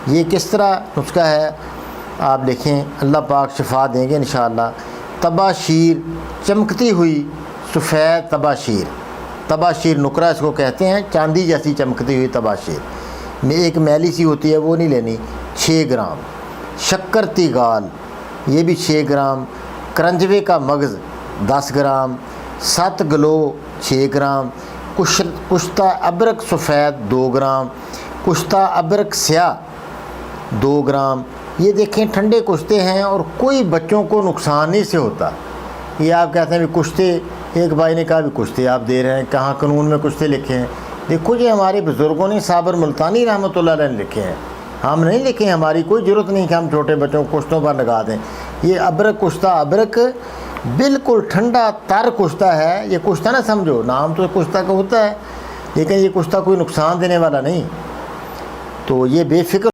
یہ کس طرح نسخہ ہے آپ دیکھیں، اللہ پاک شفا دیں گے انشاءاللہ۔ تباشیر، چمکتی ہوئی سفید تباشیر، تباشیر نقرہ اس کو کہتے ہیں، چاندی جیسی چمکتی ہوئی تباشیر میں ایک میلی سی ہوتی ہے وہ نہیں لینی، 6 گرام۔ شکر تیغال، یہ بھی 6 گرام۔ کرنجوے کا مغز 10 گرام۔ 7 گلو 6 گرام۔ کشتہ ابرک سفید 2 گرام۔ کشتہ ابرک سیاہ 2 گرام۔ یہ دیکھیں ٹھنڈے کشتے ہیں اور کوئی بچوں کو نقصان نہیں سے ہوتا۔ یہ آپ کہتے ہیں بھی کشتے، ایک بھائی نے کہا بھی کشتے آپ دے رہے ہیں، کہاں قانون میں کشتے لکھے ہیں؟ دیکھو جی ہمارے بزرگوں نے، صابر ملتانی رحمۃ اللہ علیہ نے لکھے ہیں، ہم نہیں لکھے، ہماری کوئی ضرورت نہیں کہ ہم چھوٹے بچوں کو کشتوں پر لگا دیں۔ یہ ابرک کشتہ ابرک بالکل ٹھنڈا تر کشتہ ہے، یہ کشتہ نہ سمجھو، نام تو کشتہ کا ہوتا ہے لیکن یہ کشتہ کوئی نقصان دینے والا نہیں، تو یہ بے فکر